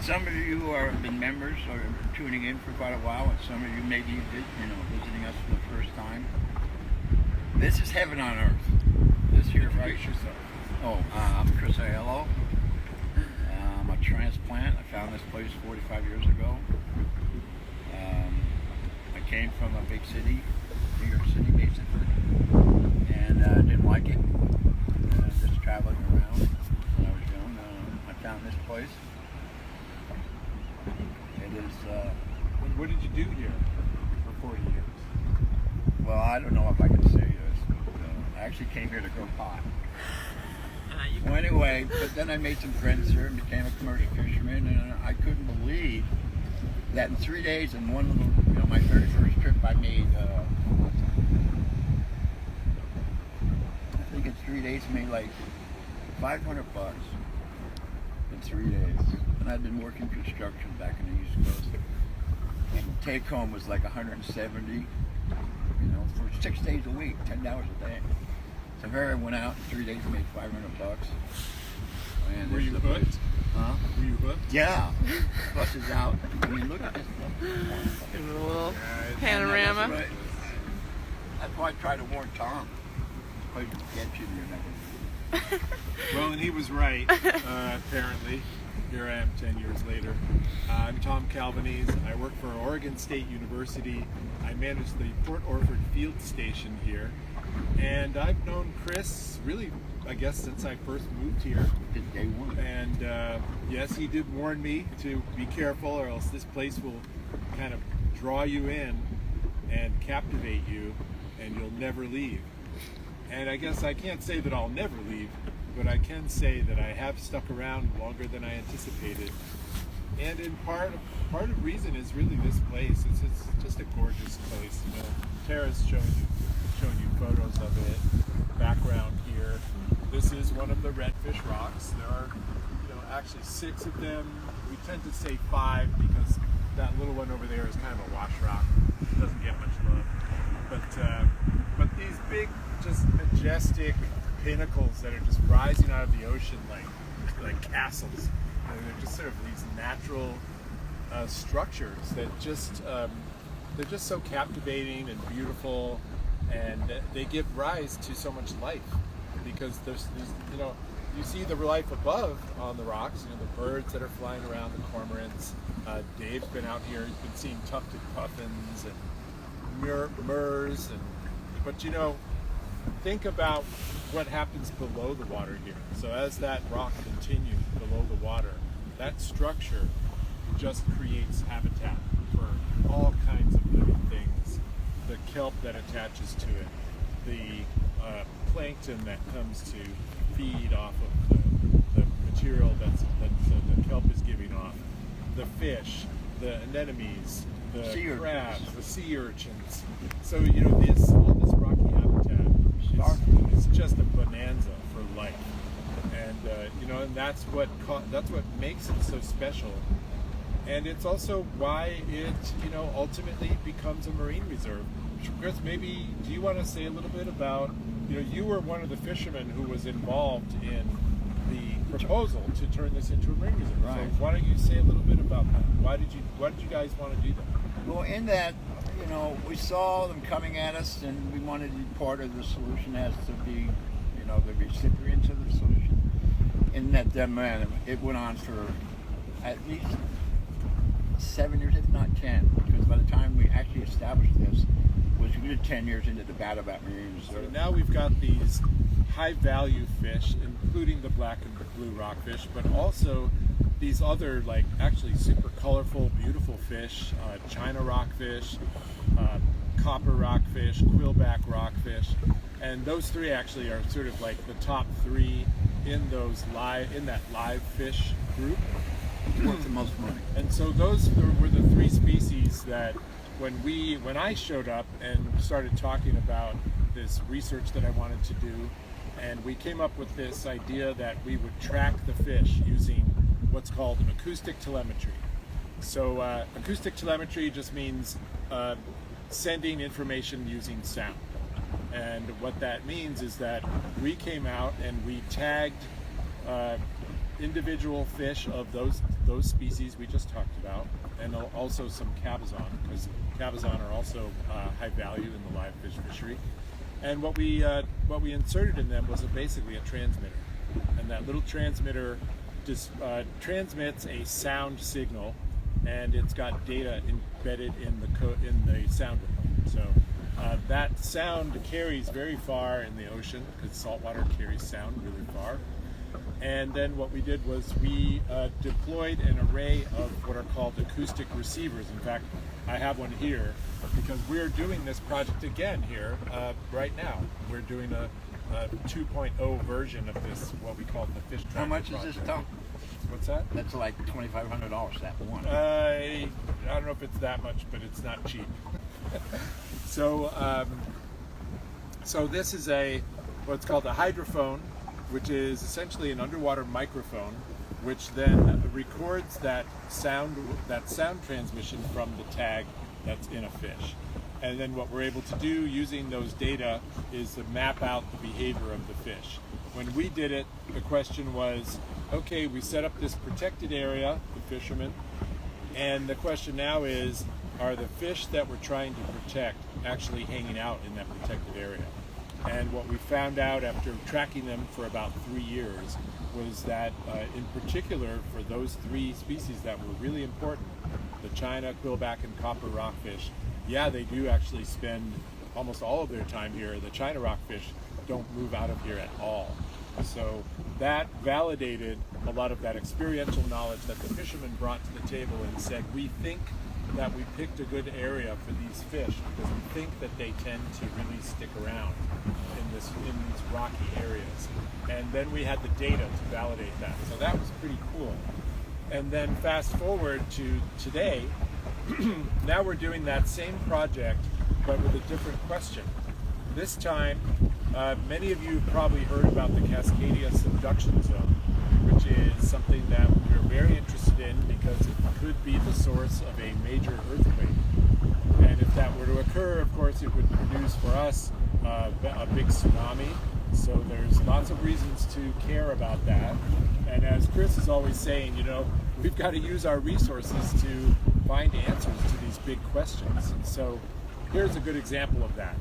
Some of you who have been members are tuning in for quite a while, and some of you maybe visiting us for the first time. This is heaven on earth. This here, right? Yourself. Oh, I'm Chris Aiello. I'm a transplant. I found this place 45 years ago. I came from a big city, New York City, basically, and didn't like it. Just traveling around when I was young. I found this place. It is. What did you do here for 40 years? Well, I don't know if I can say this. I actually came here to grow pot. Well, anyway, but then I made some friends here and became a commercial fisherman, and I couldn't believe that in 3 days, in one little, my very first trip, I made, I think in 3 days, I made like $500 in 3 days. And I'd been working construction back in the East Coast. And take home was like 170, for 6 days a week, 10 hours a day. So here I went out in 3 days and made $500. And Were you hooked? Huh? Were you hooked? Yeah. Buses out. I mean, look at this stuff. Give it a little Yeah, panorama. That's why I tried to warn Tom. The place will get you there. Well, and he was right, apparently. Here I am 10 years later. I'm Tom Calvanese. I work for Oregon State University. I manage the Port Orford Field Station here. And I've known Chris really, I guess, since I first moved here. Since day one. And yes, he did warn me to be careful, or else this place will kind of draw you in and captivate you, and you'll never leave. And I guess I can't say that I'll never leave, but I can say that I have stuck around longer than I anticipated. And in part of reason is really this place. It's just a gorgeous place. Tara's showing you photos of it. Background here. This is one of the Redfish Rocks. There are, actually 6 of them. We tend to say 5 because that little one over there is kind of a wash rock. It doesn't get much love. But these big, just majestic pinnacles that are just rising out of the ocean like castles. And they're just sort of these natural structures that they're just so captivating and beautiful, and they give rise to so much life because there's you see the life above on the rocks, the birds that are flying around, the cormorants. Dave's been out here, he's been seeing tufted puffins and murres, but think about what happens below the water here. So as that rock continues below the water, that structure just creates habitat for all kinds of living things. The kelp that attaches to it, the plankton that comes to feed off of the material that the kelp is giving off, the fish, the anemones, the Sea crabs, urchins. the sea urchins. So all this rocky habitat is just a bonanza for life, and that's what makes it so special. And it's also why it ultimately becomes a marine reserve. Chris, maybe do you want to say a little bit about you were one of the fishermen who was involved in the proposal to turn this into a marine reserve. Right. So why don't you say a little bit about that? Why did you guys want to do that? Well, in that, we saw them coming at us, and we wanted to be part of the solution as to be, the recipients of the solution. And that, it went on for at least 7 years, if not 10, because by the time we actually established this, it was good 10 years into the battle about marine So reserve. now we've got these high-value fish, including the black and blue rockfish, but also these other, actually super colorful, beautiful fish, China rockfish, copper rockfish, quillback rockfish, and those 3 actually are sort of like the top 3 in that live fish group. It's worth the most money. And so those were the 3 species that when I showed up and started talking about this research that I wanted to do, and we came up with this idea that we would track the fish using what's called acoustic telemetry. So acoustic telemetry just means sending information using sound. And what that means is that we came out and we tagged individual fish of those species we just talked about, and also some cabezon, because cabezon are also high value in the live fish fishery. And what we inserted in them was basically a transmitter, and that little transmitter transmits a sound signal, and it's got data embedded in the sound report. So that sound carries very far in the ocean, because saltwater carries sound really far. And then what we did was we deployed an array of what are called acoustic receivers. In fact, I have one here because we're doing this project again here right now. We're doing a 2.0 version of this, what we call the fish tracker How much project. is this dump? What's that? That's like $2,500 that one. I don't know if it's that much, but it's not cheap. So this is what's called a hydrophone, which is essentially an underwater microphone, which then records that sound transmission from the tag that's in a fish. And then what we're able to do using those data is to map out the behavior of the fish. When we did it, the question was, okay, we set up this protected area, the fisherman, and the question now is, are the fish that we're trying to protect actually hanging out in that protected area? And what we found out after tracking them for about 3 years was that in particular for those 3 species that were really important, the China, quillback, and copper rockfish, yeah, they do actually spend almost all of their time here. The China rockfish don't move out of here at all. So that validated a lot of that experiential knowledge that the fishermen brought to the table and said, we think that we picked a good area for these fish because we think that they tend to really stick around in these rocky areas. And then we had the data to validate that. So that was pretty cool. And then fast forward to today, now we're doing that same project, but with a different question. This time, many of you have probably heard about the Cascadia subduction zone, which is something that we're very interested in because it could be the source of a major earthquake. And if that were to occur, of course, it would produce for us a big tsunami. So there's lots of reasons to care about that. And as Chris is always saying, we've got to use our resources to find answers to these big questions. And so here's a good example of that.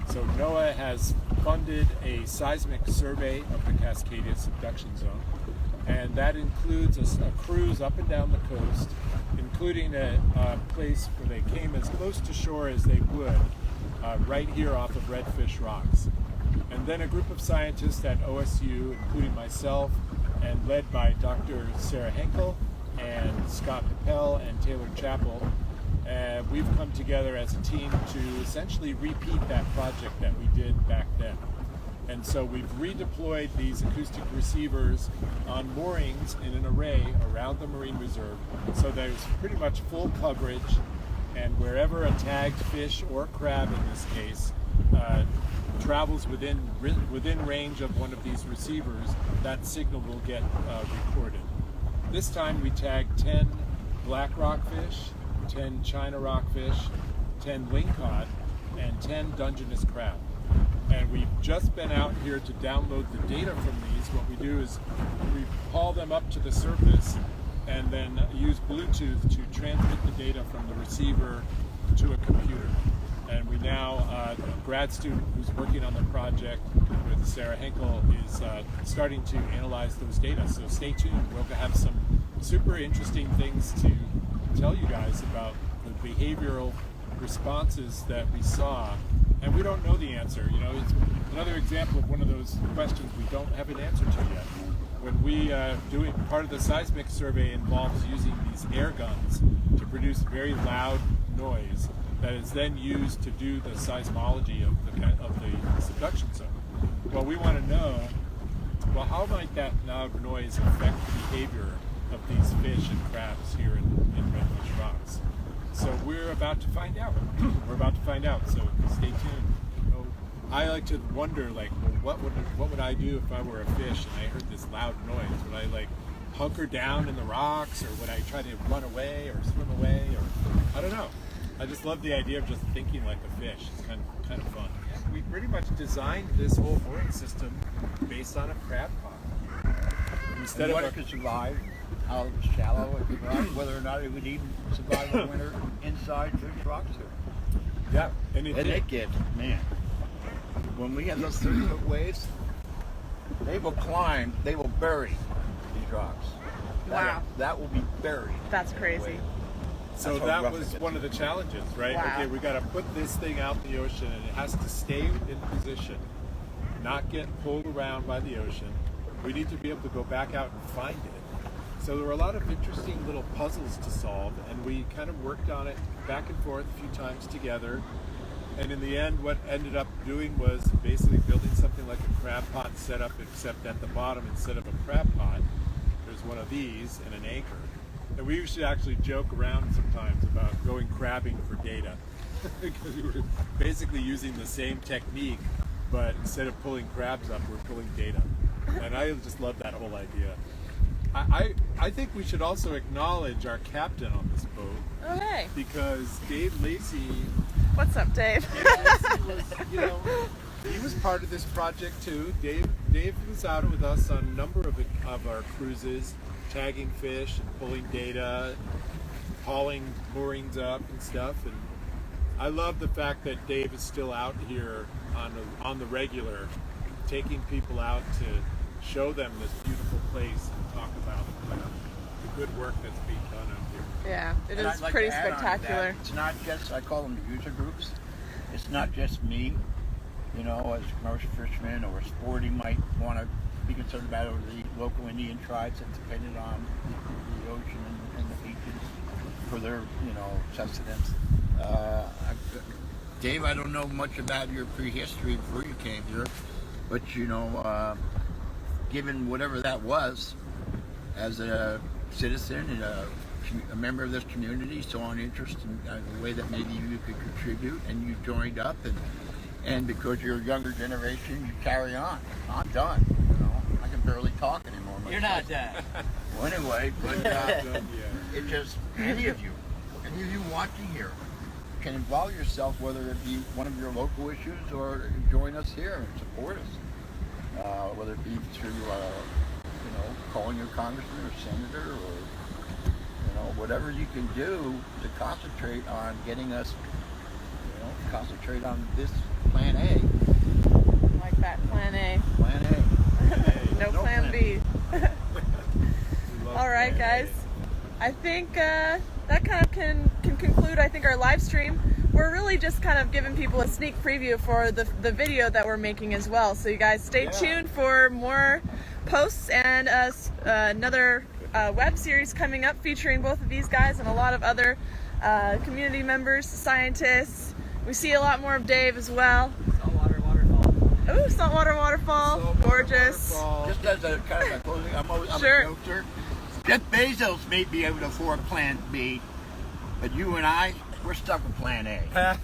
So NOAA has funded a seismic survey of the Cascadia subduction zone, and that includes a cruise up and down the coast, including a place where they came as close to shore as they would, right here off of Redfish Rocks. And then a group of scientists at OSU, including myself, and led by Dr. Sarah Henkel and Scott Capel and Taylor Chappell, we've come together as a team to essentially repeat that project that we did back then. And so we've redeployed these acoustic receivers on moorings in an array around the marine reserve, so there's pretty much full coverage, and wherever a tagged fish or crab in this case travels within range of one of these receivers, that signal will get recorded. This time we tagged 10 black rockfish, 10 China rockfish, 10 lingcod, and 10 Dungeness crab. And we've just been out here to download the data from these. What we do is we haul them up to the surface and then use Bluetooth to transmit the data from the receiver to a computer. And we now, a grad student who's working on the project with Sarah Henkel is starting to analyze those data. So stay tuned. We'll have some super interesting things to tell you guys about the behavioral responses that we saw. And we don't know the answer. It's another example of one of those questions we don't have an answer to yet. When we doing part of the seismic survey involves using these air guns to produce very loud noise that is then used to do the seismology of the subduction zone. Well, we want to know, how might that loud noise affect the behavior of these fish and crabs here in Redfish Rocks? So we're about to find out. So stay tuned. I like to wonder, what would I do if I were a fish and I heard this loud noise? Would I hunker down in the rocks, or would I try to run away or swim away, or I don't know. I just love the idea of just thinking like a fish. It's kind of fun. We pretty much designed this whole mooring system based on a crab pond. We instead and of what it could survive, how shallow it could survive, whether or not it would even survive the winter inside Fish Rocks here. yeah, and And it gets, man, when we have those 30-foot waves, they will climb, they will bury these rocks. Wow. That will be buried. That's crazy. So That's how that rough it was gets. one of the challenges, right? Wow. Okay, we got to put this thing out in the ocean, and it has to stay in position, not get pulled around by the ocean. We need to be able to go back out and find it. So there were a lot of interesting little puzzles to solve, and we kind of worked on it back and forth a few times together. And in the end, what ended up doing was basically building something like a crab pot setup, except at the bottom, instead of a crab pot, there's one of these and an anchor. And we used to actually joke around sometimes about going crabbing for data, because we were basically using the same technique, but instead of pulling crabs up, we're pulling data. And I just love that whole idea. I think we should also acknowledge our captain on this boat, Oh, hey. because Dave Lacey, What's up, Dave? he was part of this project too. Dave was out with us on a number of our cruises, tagging fish and pulling data, hauling moorings up and stuff. And I love the fact that Dave is still out here on the regular, taking people out to show them this beautiful place and talk about the good work that's being done out here. Yeah, it And is I'd like pretty to add on to that, spectacular. it's not just, I call them user groups. It's not just me, you know, as a commercial fisherman or a sporty might want to be concerned about, or the local Indian tribes that depended on the ocean and the beaches for their, you know, sustenance. Dave, I don't know much about your prehistory before you came here, but you know, given whatever that was, as a citizen and a member of this community, saw an interest in the way that maybe you could contribute, and you joined up, and because you're a younger generation, you carry on. I'm done. You know, I can barely talk anymore. You're not done. Well, anyway, but Yeah. it just any of you watching here can involve yourself, whether it be one of your local issues or join us here and support us. Whether it be through you know, calling your congressman or senator, or you know, whatever you can do to concentrate on getting us, you know, concentrate on this plan A. Like that, plan A. Plan A. No plan B. All right, guys. I think that kind of can conclude, I think, our live stream. We're really just kind of giving people a sneak preview for the video that we're making as well. So you guys stay tuned for more posts and another web series coming up featuring both of these guys and a lot of other community members, scientists. We see a lot more of Dave as well. Saltwater waterfall. Ooh, saltwater waterfall, gorgeous. Just as a kind of a closing, I'm Sure. a joker. Jeff Bezos may be able to afford Plan B, but you and I, we're stuck with Plan A.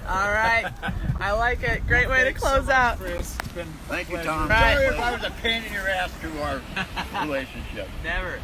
All right, I like it. Great way to close out. Chris. It's been a Thank you, pleasure. Tom. Right. Sorry if I was a pain in your ass through our relationship. Never.